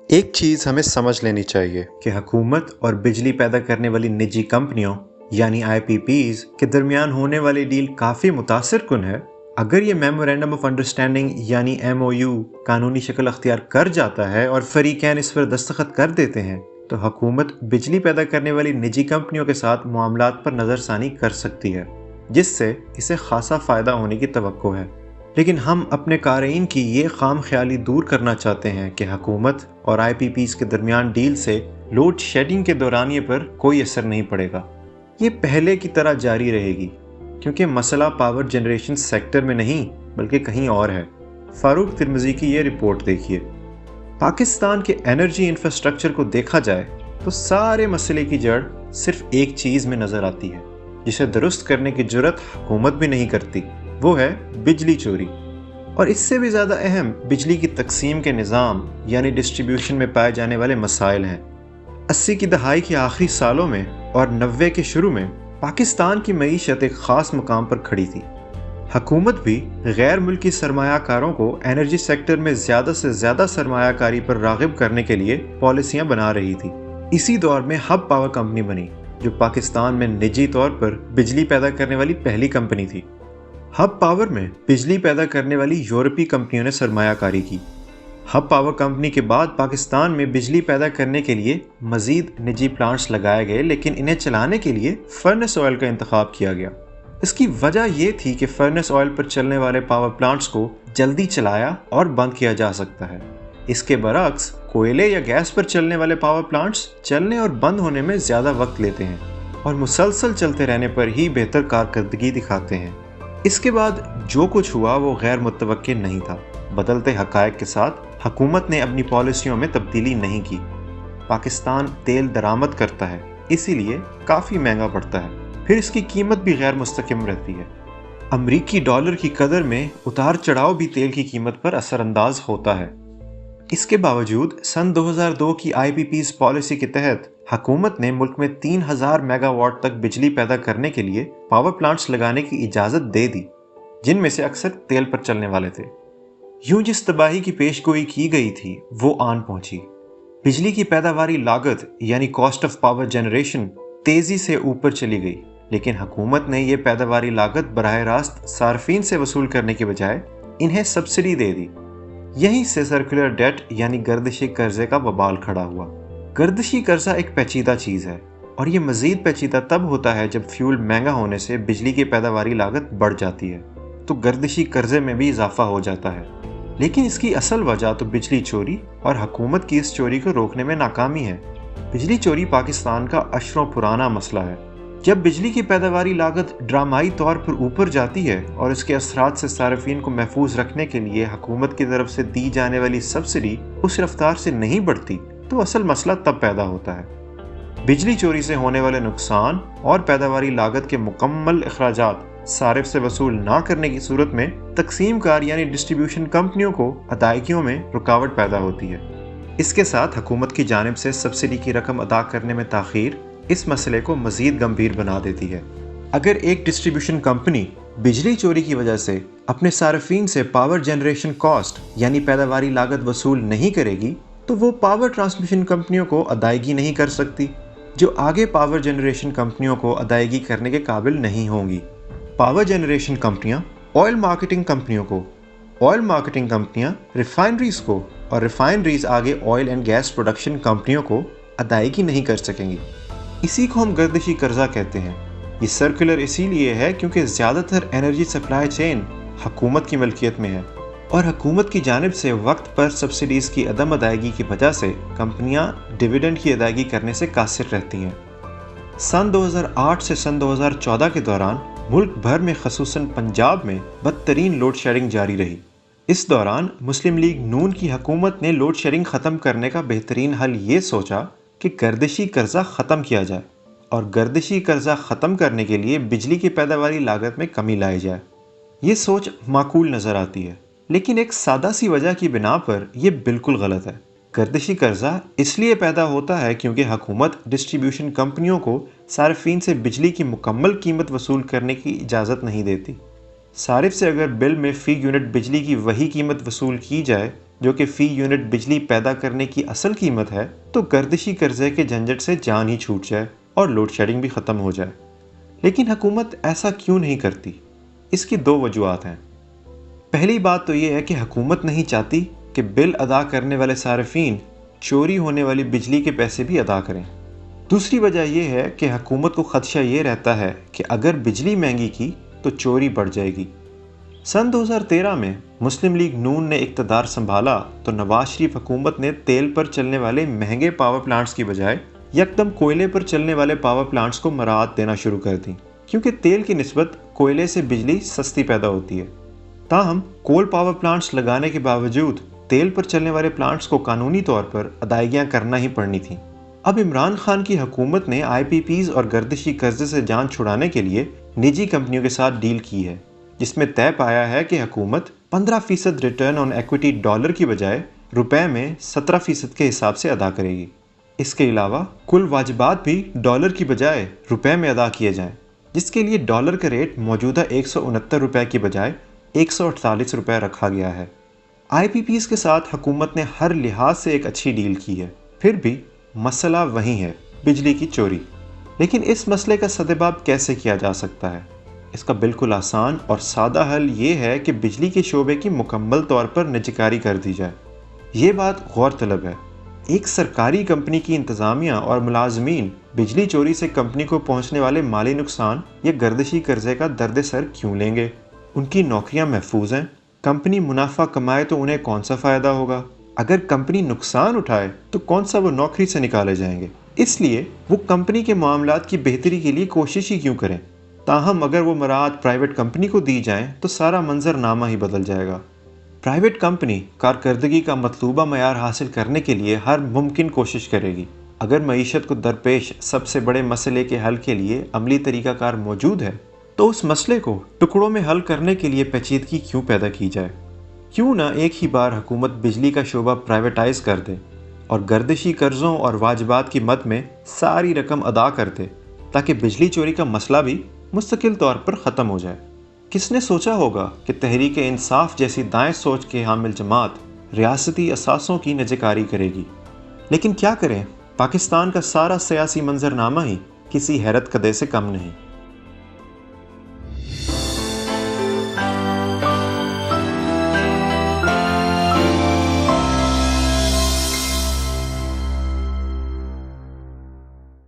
ایک چیز ہمیں سمجھ لینی چاہیے کہ حکومت اور بجلی پیدا کرنے والی نجی کمپنیوں یعنی آئی پی پیز کے درمیان ہونے والی ڈیل کافی متاثر کن ہے۔ اگر یہ میمورینڈم آف انڈرسٹینڈنگ یعنی MOU قانونی شکل اختیار کر جاتا ہے اور فریقین اس پر دستخط کر دیتے ہیں تو حکومت بجلی پیدا کرنے والی نجی کمپنیوں کے ساتھ معاملات پر نظر ثانی کر سکتی ہے، جس سے اسے خاصا فائدہ ہونے کی توقع ہے۔ لیکن ہم اپنے قارئین کی یہ خام خیالی دور کرنا چاہتے ہیں کہ حکومت اور آئی پی پیز کے درمیان ڈیل سے لوڈ شیڈنگ کے دورانیے پر کوئی اثر نہیں پڑے گا۔ یہ پہلے کی طرح جاری رہے گی، کیونکہ مسئلہ پاور جنریشن سیکٹر میں نہیں بلکہ کہیں اور ہے۔ فاروق ترمذی کی یہ رپورٹ دیکھیے۔ پاکستان کے انرجی انفراسٹرکچر کو دیکھا جائے تو سارے مسئلے کی جڑ صرف ایک چیز میں نظر آتی ہے، جسے درست کرنے کی جرات حکومت بھی نہیں کرتی، وہ ہے بجلی چوری۔ اور اس سے بھی زیادہ اہم بجلی کی تقسیم کے نظام یعنی ڈسٹریبیوشن میں پائے جانے والے مسائل ہیں۔ 80 کی دہائی کے آخری سالوں میں اور 90 کے شروع میں پاکستان کی معیشت ایک خاص مقام پر کھڑی تھی۔ حکومت بھی غیر ملکی سرمایہ کاروں کو انرجی سیکٹر میں زیادہ سے زیادہ سرمایہ کاری پر راغب کرنے کے لیے پالیسیاں بنا رہی تھی۔ اسی دور میں ہب پاور کمپنی بنی، جو پاکستان میں نجی طور پر بجلی پیدا کرنے والی پہلی کمپنی تھی۔ ہب پاور میں بجلی پیدا کرنے والی یورپی کمپنیوں نے سرمایہ کاری کی۔ ہب پاور کمپنی کے بعد پاکستان میں بجلی پیدا کرنے کے لیے مزید نجی پلانٹس لگائے گئے، لیکن انہیں چلانے کے لیے فرنس آئل کا انتخاب کیا گیا۔ اس کی وجہ یہ تھی کہ فرنس آئل پر چلنے والے پاور پلانٹس کو جلدی چلایا اور بند کیا جا سکتا ہے۔ اس کے برعکس کوئلے یا گیس پر چلنے والے پاور پلانٹس چلنے اور بند ہونے میں زیادہ وقت لیتے ہیں اور مسلسل چلتے رہنے پر ہی بہتر کارکردگی دکھاتے ہیں۔ اس کے بعد جو کچھ ہوا وہ غیر متوقع نہیں تھا۔ بدلتے حقائق کے ساتھ حکومت نے اپنی پالیسیوں میں تبدیلی نہیں کی۔ پاکستان تیل درآمد کرتا ہے، اسی لیے کافی مہنگا پڑتا ہے، پھر اس کی قیمت بھی غیر مستقیم رہتی ہے۔ امریکی ڈالر کی قدر میں اتار چڑھاؤ بھی تیل کی قیمت پر اثر انداز ہوتا ہے۔ اس کے باوجود سن 2002 کی آئی پی پیز پالیسی کے تحت حکومت نے ملک میں 3000 میگا واٹ تک بجلی پیدا کرنے کے لیے پاور پلانٹس لگانے کی اجازت دے دی، جن میں سے اکثر تیل پر چلنے والے تھے۔ یوں جس تباہی کی پیش گوئی کی گئی تھی وہ آن پہنچی۔ بجلی کی پیداواری لاگت یعنی کاسٹ آف پاور جنریشن تیزی سے اوپر چلی گئی، لیکن حکومت نے یہ پیداواری لاگت براہ راست صارفین سے وصول کرنے کے بجائے انہیں سبسڈی دے دی۔ یہیں سے سرکولر ڈیٹ یعنی گردشی قرضے کا وبال کھڑا ہوا۔ گردشی قرضہ ایک پیچیدہ چیز ہے، اور یہ مزید پیچیدہ تب ہوتا ہے جب فیول مہنگا ہونے سے بجلی کی پیداواری لاگت بڑھ جاتی ہے، تو گردشی قرضے میں بھی اضافہ ہو جاتا ہے۔ لیکن اس کی اصل وجہ تو بجلی چوری اور حکومت کی اس چوری کو روکنے میں ناکامی ہے۔ بجلی چوری پاکستان کا اشروں پرانا مسئلہ ہے۔ جب بجلی کی پیداواری لاگت ڈرامائی طور پر اوپر جاتی ہے اور اس کے اثرات سے صارفین کو محفوظ رکھنے کے لیے حکومت کی طرف سے دی جانے والی سبسڈی اس رفتار سے نہیں بڑھتی، تو اصل مسئلہ تب پیدا ہوتا ہے۔ بجلی چوری سے ہونے والے نقصان اور پیداواری لاگت کے مکمل اخراجات صارف سے وصول نہ کرنے کی صورت میں تقسیم کار یعنی ڈسٹریبیوشن کمپنیوں کو ادائیگیوں میں رکاوٹ پیدا ہوتی ہے۔ اس کے ساتھ حکومت کی جانب سے سبسڈی کی رقم ادا کرنے میں تاخیر اس مسئلے کو مزید گمبھیر بنا دیتی ہے۔ اگر ایک ڈسٹریبیوشن کمپنی بجلی چوری کی وجہ سے اپنے صارفین سے پاور جنریشن کاسٹ یعنی پیداواری لاگت وصول نہیں کرے گی تو وہ پاور ٹرانسمیشن کمپنیوں کو ادائیگی نہیں کر سکتی، جو آگے پاور جنریشن کمپنیوں کو ادائیگی کرنے کے قابل نہیں ہوں گی۔ پاور جنریشن کمپنیاں آئل مارکیٹنگ کمپنیوں کو، آئل مارکیٹنگ کمپنیاں ریفائنریز کو، اور ریفائنریز آگے آئل اینڈ گیس پروڈکشن کمپنیوں کو ادائیگی نہیں کر سکیں گی۔ اسی کو ہم گردشی قرضہ کہتے ہیں۔ یہ سرکولر اسی لیے ہے کیونکہ زیادہ تر انرجی سپلائی چین حکومت کی ملکیت میں ہے، اور حکومت کی جانب سے وقت پر سبسڈیز کی عدم ادائیگی کی وجہ سے کمپنیاں ڈیویڈنڈ کی ادائیگی کرنے سے قاصر رہتی ہیں۔ سن 2008 سے سن 2014 کے دوران ملک بھر میں خصوصاً پنجاب میں بدترین لوڈ شیڈنگ جاری رہی۔ اس دوران مسلم لیگ نون کی حکومت نے لوڈ شیڈنگ ختم کرنے کا بہترین حل یہ سوچا کہ گردشی قرضہ ختم کیا جائے، اور گردشی قرضہ ختم کرنے کے لیے بجلی کی پیداواری لاگت میں کمی لائی جائے۔ یہ سوچ معقول نظر آتی ہے، لیکن ایک سادہ سی وجہ کی بنا پر یہ بالکل غلط ہے۔ گردشی قرضہ اس لیے پیدا ہوتا ہے کیونکہ حکومت ڈسٹریبیوشن کمپنیوں کو صارفین سے بجلی کی مکمل قیمت وصول کرنے کی اجازت نہیں دیتی۔ صارف سے اگر بل میں فی یونٹ بجلی کی وہی قیمت وصول کی جائے جو کہ فی یونٹ بجلی پیدا کرنے کی اصل قیمت ہے، تو گردشی قرضے کے جھنجٹ سے جان ہی چھوٹ جائے اور لوڈ شیڈنگ بھی ختم ہو جائے۔ لیکن حکومت ایسا کیوں نہیں کرتی؟ اس کی دو وجوہات ہیں۔ پہلی بات تو یہ ہے کہ حکومت نہیں چاہتی کہ بل ادا کرنے والے صارفین چوری ہونے والی بجلی کے پیسے بھی ادا کریں۔ دوسری وجہ یہ ہے کہ حکومت کو خدشہ یہ رہتا ہے کہ اگر بجلی مہنگی کی تو چوری بڑھ جائے گی۔ سن 2013 میں مسلم لیگ نون نے اقتدار سنبھالا تو نواز شریف حکومت نے تیل پر چلنے والے مہنگے پاور پلانٹس کی بجائے یکدم کوئلے پر چلنے والے پاور پلانٹس کو مراعات دینا شروع کر دی، کیونکہ تیل کی نسبت کوئلے سے بجلی سستی پیدا ہوتی ہے۔ تاہم کول پاور پلانٹس لگانے کے باوجود تیل پر چلنے والے پلانٹس کو قانونی طور پر ادائیگیاں کرنا ہی پڑنی تھیں۔ اب عمران خان کی حکومت نے آئی پی پیز اور گردشی قرضے سے جان چھڑانے کے لیے نجی کمپنیوں کے ساتھ ڈیل کی ہے، جس میں طے پایا ہے کہ حکومت 15% ریٹرن آن ایکویٹی ڈالر کی بجائے روپے میں 17% کے حساب سے ادا کرے گی۔ اس کے علاوہ کل واجبات بھی ڈالر کی بجائے روپے میں ادا کیے جائیں، جس کے لیے ڈالر کا ریٹ موجودہ 169 روپے کی بجائے 148 روپے رکھا گیا ہے۔ آئی پی پیز کے ساتھ حکومت نے ہر لحاظ سے ایک اچھی ڈیل کی ہے، پھر بھی مسئلہ وہی ہے، بجلی کی چوری۔ لیکن اس مسئلے کا سدباب کیسے کیا جا سکتا ہے؟ اس کا بالکل آسان اور سادہ حل یہ ہے کہ بجلی کے شعبے کی مکمل طور پر نجکاری کر دی جائے۔ یہ بات غور طلب ہے۔ ایک سرکاری کمپنی کی انتظامیہ اور ملازمین بجلی چوری سے کمپنی کو پہنچنے والے مالی نقصان یا گردشی قرضے کا درد سر کیوں لیں گے؟ ان کی نوکریاں محفوظ ہیں، کمپنی منافع کمائے تو انہیں کون سا فائدہ ہوگا؟ اگر کمپنی نقصان اٹھائے تو کون سا وہ نوکری سے نکالے جائیں گے؟ اس لیے وہ کمپنی کے معاملات کی بہتری کے لیے کوشش ہی کیوں کریں؟ تاہم اگر وہ مراعات پرائیویٹ کمپنی کو دی جائیں تو سارا منظر نامہ ہی بدل جائے گا۔ پرائیویٹ کمپنی کارکردگی کا مطلوبہ معیار حاصل کرنے کے لیے ہر ممکن کوشش کرے گی۔ اگر معیشت کو درپیش سب سے بڑے مسئلے کے حل کے لیے عملی طریقہ کار موجود ہے تو اس مسئلے کو ٹکڑوں میں حل کرنے کے لیے پیچیدگی کیوں پیدا کی جائے؟ کیوں نہ ایک ہی بار حکومت بجلی کا شعبہ پرائیویٹائز کر دے اور گردشی قرضوں اور واجبات کی مد میں ساری رقم ادا کر دے، تاکہ بجلی چوری کا مسئلہ بھی مستقل طور پر ختم ہو جائے۔ کس نے سوچا ہوگا کہ تحریک انصاف جیسی دائیں سوچ کے حامل جماعت ریاستی اثاثوں کی نجکاری کرے گی؟ لیکن کیا کریں، پاکستان کا سارا سیاسی منظر نامہ ہی کسی حیرت کدے سے کم نہیں۔